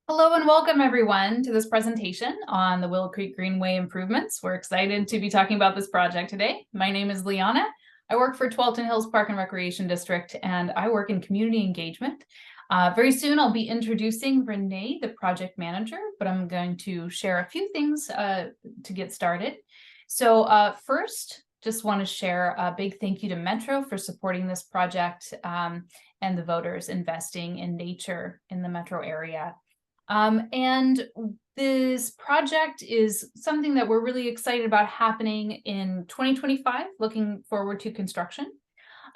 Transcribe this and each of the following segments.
Hello and welcome everyone to this presentation on the Willow Creek Greenway improvements. We're excited to be talking about this project today. My name is Liana. I work for Tualatin Hills Park and Recreation District, and I work in community engagement. Very soon I'll be introducing René, the project manager, but I'm going to share a few things to get started. So first, just want to share a big thank you to Metro for supporting this project and the voters investing in nature in the Metro area. And this project is something that we're really excited about happening in 2025, looking forward to construction.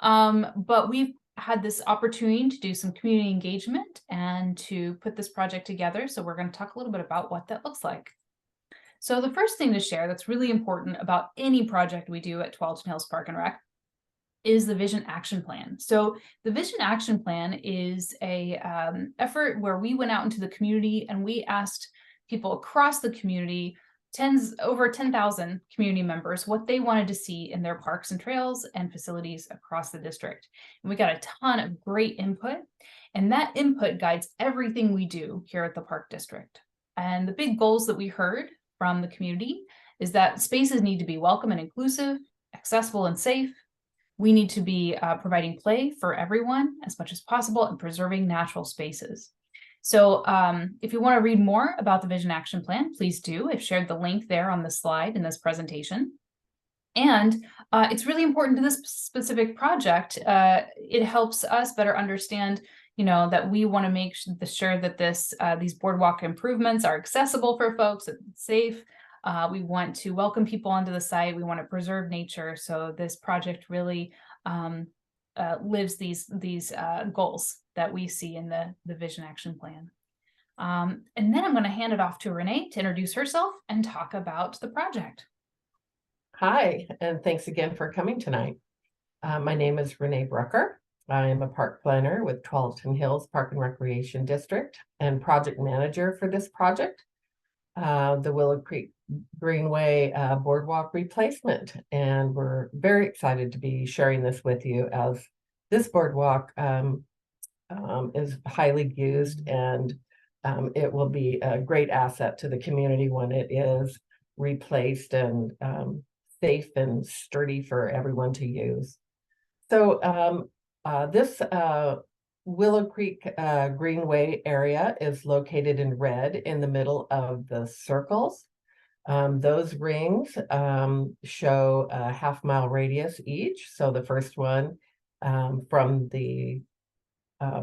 But we've had this opportunity to do some community engagement and to put this project together. So we're going to talk a little bit about what that looks like. So the first thing to share that's really important about any project we do at Tualatin Hills Park and Rec is the Vision Action Plan. So the Vision Action Plan is a effort where we went out into the community and we asked people across the community, over 10,000 community members, what they wanted to see in their parks and trails and facilities across the district. And we got a ton of great input, and that input guides everything we do here at the Park District. And the big goals that we heard from the community is that spaces need to be welcome and inclusive, accessible and safe. We need to be providing play for everyone as much as possible and preserving natural spaces. So if you want to read more about the Vision Action Plan, please do. I've shared the link there on the slide in this presentation. And it's really important to this specific project. It helps us better understand, that we want to make sure that these boardwalk improvements are accessible for folks, that it's safe. We want to welcome people onto the site. We want to preserve nature. So this project really lives these goals that we see in the Vision Action Plan. And then I'm going to hand it off to René to introduce herself and talk about the project. Hi, and thanks again for coming tonight. My name is René Brucker. I'm a park planner with Tualatin Hills Park and Recreation District and project manager for this project, the Willow Creek Greenway boardwalk replacement. And we're very excited to be sharing this with you, as this boardwalk is highly used, and it will be a great asset to the community when it is replaced and safe and sturdy for everyone to use. So this Willow Creek Greenway area is located in red in the middle of the circles. Those rings show a half-mile radius each. So the first one from the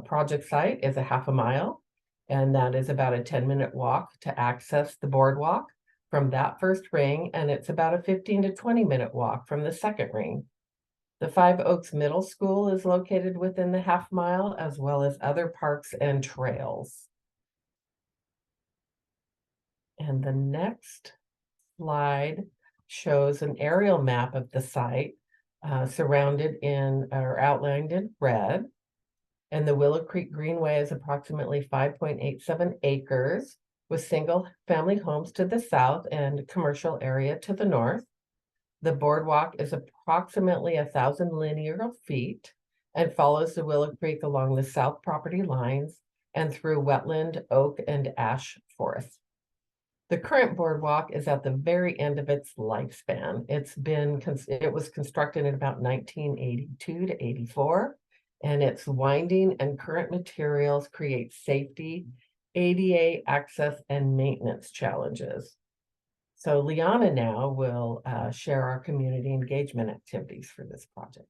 project site is a half a mile, and that is about a 10-minute walk to access the boardwalk from that first ring, and it's about a 15 to 20-minute walk from the second ring. The Five Oaks Middle School is located within the half mile, as well as other parks and trails. And the next slide shows an aerial map of the site surrounded in or outlined in red. And the Willow Creek Greenway is approximately 5.87 acres with single-family homes to the south and commercial area to the north. The boardwalk is approximately 1,000 linear feet and follows the Willow Creek along the south property lines and through wetland, oak, and ash forests. The current boardwalk is at the very end of its lifespan. It was constructed in about 1982 to 84, and its winding and current materials create safety, ADA access, and maintenance challenges. So Liana now will share our community engagement activities for this project.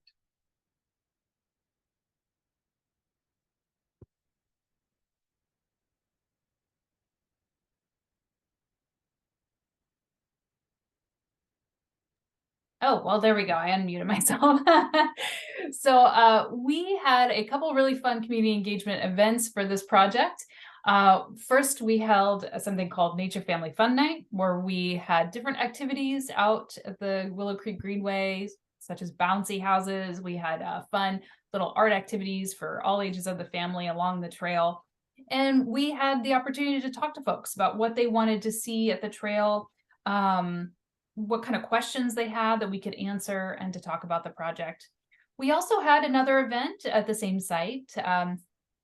Oh, well, there we go. I unmuted myself. So we had a couple really fun community engagement events for this project. First, we held something called Nature Family Fun Night, where we had different activities out at the Willow Creek Greenway, such as bouncy houses. We had fun little art activities for all ages of the family along the trail. And we had the opportunity to talk to folks about what they wanted to see at the trail, what kind of questions they had that we could answer, and to talk about the project. We also had another event at the same site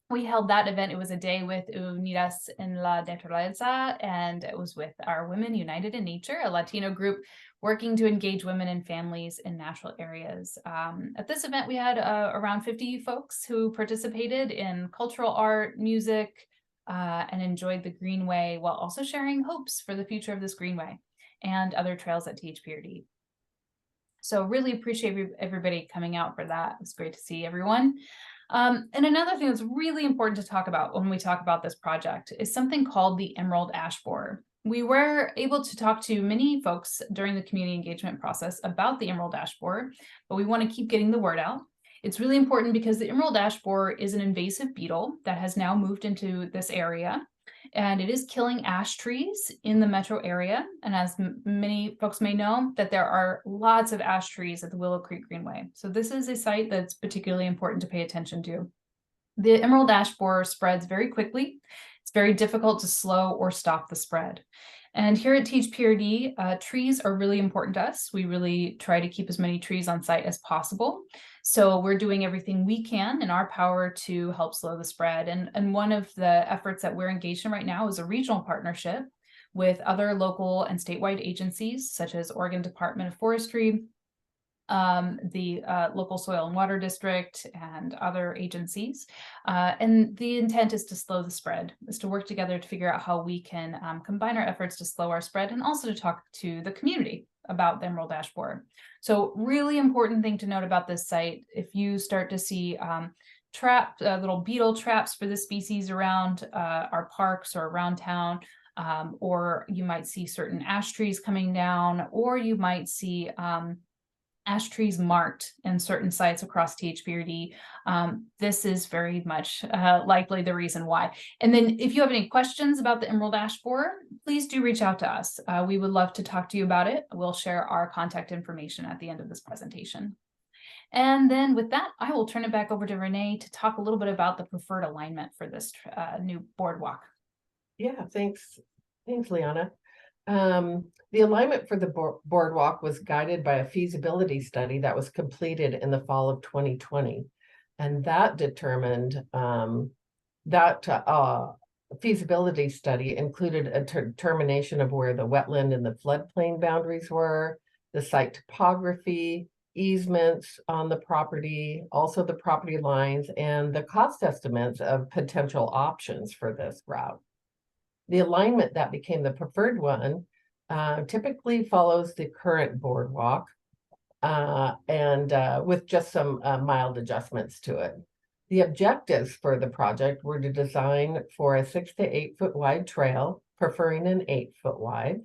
We held that event. It was a day with Unidas en la Naturaleza, and it was with our Women United in Nature, a Latino group working to engage women and families in natural areas. At this event, we had around 50 folks who participated in cultural art, music, and enjoyed the Greenway while also sharing hopes for the future of this Greenway and other trails at THPRD. So really appreciate everybody coming out for that. It was great to see everyone. And another thing that's really important to talk about when we talk about this project is something called the Emerald Ash Borer. We were able to talk to many folks during the community engagement process about the Emerald Ash Borer, but we want to keep getting the word out. It's really important because the Emerald Ash Borer is an invasive beetle that has now moved into this area, and it is killing ash trees in the metro area. And as many folks may know, that there are lots of ash trees at the Willow Creek Greenway. So this is a site that's particularly important to pay attention to. The emerald ash borer spreads very quickly. It's very difficult to slow or stop the spread. And here at THPRD, trees are really important to us. We really try to keep as many trees on site as possible. So we're doing everything we can in our power to help slow the spread. And one of the efforts that we're engaged in right now is a regional partnership with other local and statewide agencies, such as Oregon Department of Forestry, the local soil and water district, and other agencies. And the intent is to slow the spread, is to work together to figure out how we can combine our efforts to slow our spread, and also to talk to the community about the emerald ash borer. So really important thing to note about this site, if you start to see little beetle traps for this species around our parks or around town, or you might see certain ash trees coming down, or you might see ash trees marked in certain sites across THPRD. This is very much likely the reason why. And then if you have any questions about the emerald ash borer, please do reach out to us. We would love to talk to you about it. We'll share our contact information at the end of this presentation. And then with that, I will turn it back over to Renee to talk a little bit about the preferred alignment for this new boardwalk. Yeah, thanks. Thanks, Liana. The alignment for the boardwalk was guided by a feasibility study that was completed in the fall of 2020. And that determined that feasibility study included a determination of where the wetland and the floodplain boundaries were, the site topography, easements on the property, also the property lines, and the cost estimates of potential options for this route. The alignment that became the preferred one typically follows the current boardwalk and with just some mild adjustments to it. The objectives for the project were to design for a 6 to 8 foot wide trail, preferring an 8 foot wide,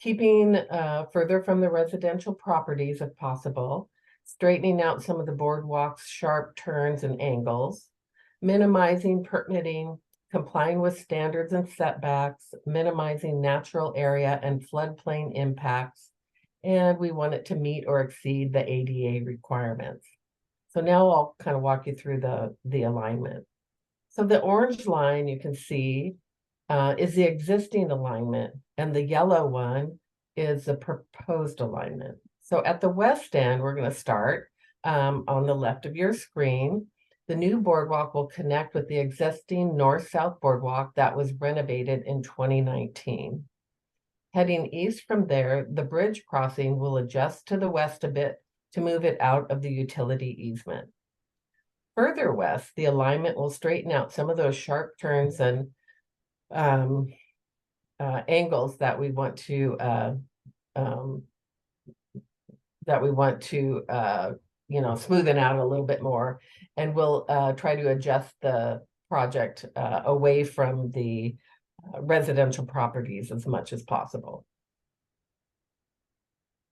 keeping further from the residential properties if possible, straightening out some of the boardwalk's sharp turns and angles, minimizing permitting, complying with standards and setbacks, minimizing natural area and floodplain impacts, and we want it to meet or exceed the ADA requirements. So now I'll kind of walk you through the alignment. So the orange line you can see is the existing alignment, and the yellow one is the proposed alignment. So at the west end, we're going to start on the left of your screen. The new boardwalk will connect with the existing north-south boardwalk that was renovated in 2019. Heading east from there, the bridge crossing will adjust to the west a bit to move it out of the utility easement. Further west, the alignment will straighten out some of those sharp turns and angles that we want to smoothen out a little bit more, and we'll try to adjust the project away from the residential properties as much as possible.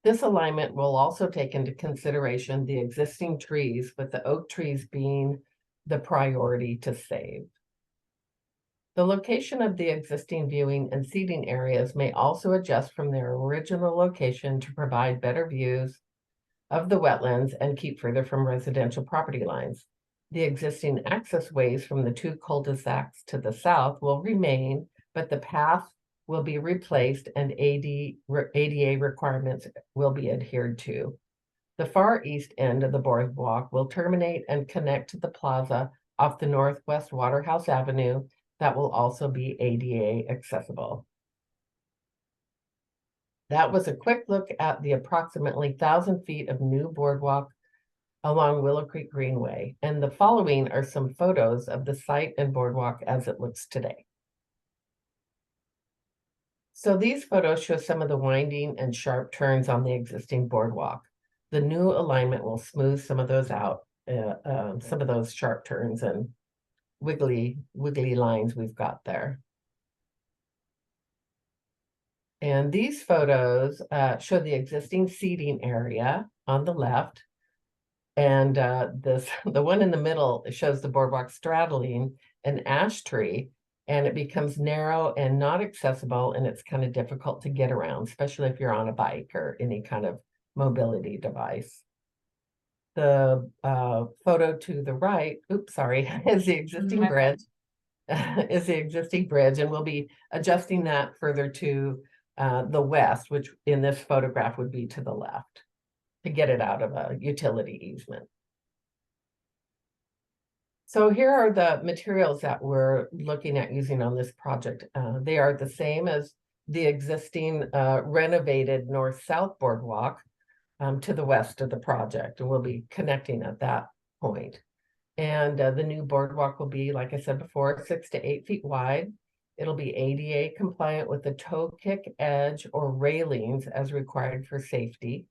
This alignment will also take into consideration the existing trees, with the oak trees being the priority to save. The location of the existing viewing and seating areas may also adjust from their original location to provide better views of the wetlands and keep further from residential property lines. The existing access ways from the 2 cul-de-sacs to the south will remain, but the path will be replaced and ADA requirements will be adhered to. The far east end of the boardwalk will terminate and connect to the plaza off the Northwest Waterhouse Avenue that will also be ADA accessible. That was a quick look at the approximately 1,000 feet of new boardwalk along Willow Creek Greenway, and the following are some photos of the site and boardwalk as it looks today. So these photos show some of the winding and sharp turns on the existing boardwalk. The new alignment will smooth some of those out, some of those sharp turns and wiggly lines we've got there. And these photos show the existing seating area on the left. And the one in the middle shows the boardwalk straddling an ash tree, and it becomes narrow and not accessible, and it's kind of difficult to get around, especially if you're on a bike or any kind of mobility device. The photo to the right, oops, sorry, is the existing bridge. Is the existing bridge, and we'll be adjusting that further to the west, which in this photograph would be to the left, to get it out of a utility easement. So here are the materials that we're looking at using on this project. They are the same as the existing renovated north-south boardwalk to the west of the project, and we'll be connecting at that point. And the new boardwalk will be, like I said before, 6 to 8 feet wide. It'll be ADA compliant with the toe kick edge or railings as required for safety.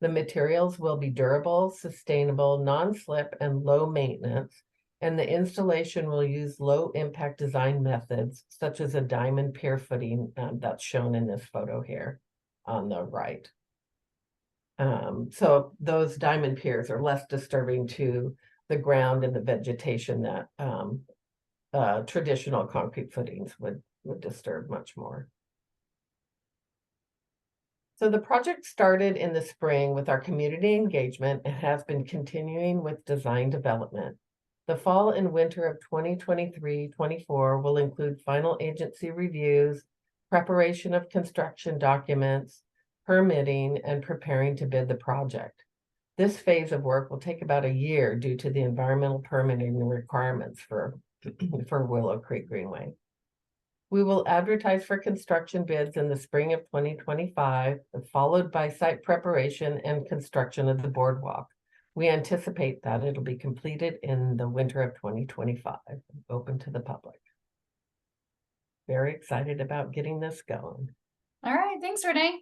The materials will be durable, sustainable, non-slip, and low maintenance. And the installation will use low impact design methods, such as a diamond pier footing that's shown in this photo here on the right. So those diamond piers are less disturbing to the ground and the vegetation that traditional concrete footings would disturb much more. So the project started in the spring with our community engagement and has been continuing with design development. The fall and winter of 2023-24 will include final agency reviews, preparation of construction documents, permitting, and preparing to bid the project. This phase of work will take about a year due to the environmental permitting requirements for Willow Creek Greenway. We will advertise for construction bids in the spring of 2025, followed by site preparation and construction of the boardwalk. We anticipate that it'll be completed in the winter of 2025, open to the public. Very excited about getting this going. All right, thanks, Renee.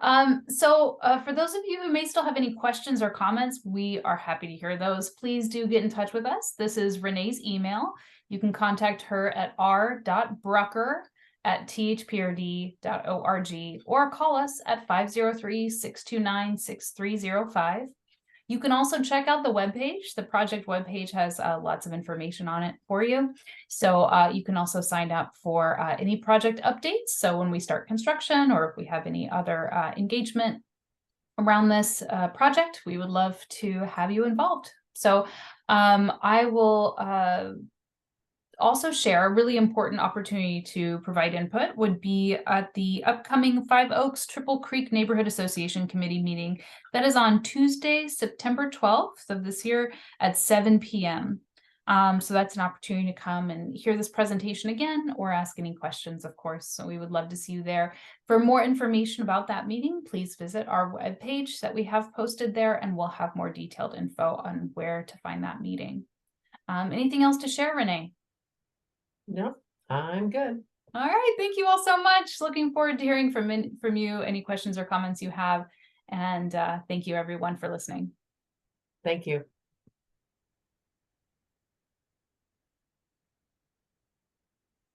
For those of you who may still have any questions or comments, we are happy to hear those. Please do get in touch with us. This is Renee's email. You can contact her at r.brucker@thprd.org or call us at 503-629-6305. You can also check out the webpage. The project webpage has lots of information on it for you. So you can also sign up for any project updates. So when we start construction or if we have any other engagement around this project, we would love to have you involved. So I will also share a really important opportunity to provide input would be at the upcoming Five Oaks Triple Creek Neighborhood Association Committee meeting that is on Tuesday, September 12th of this year at 7 p.m. So that's an opportunity to come and hear this presentation again or ask any questions, of course. So we would love to see you there. For more information about that meeting, please visit our webpage that we have posted there, and we'll have more detailed info on where to find that meeting. Anything else to share, Renee? No, I'm good. All right. Thank you all so much. Looking forward to hearing from you, any questions or comments you have. And thank you, everyone, for listening. Thank you.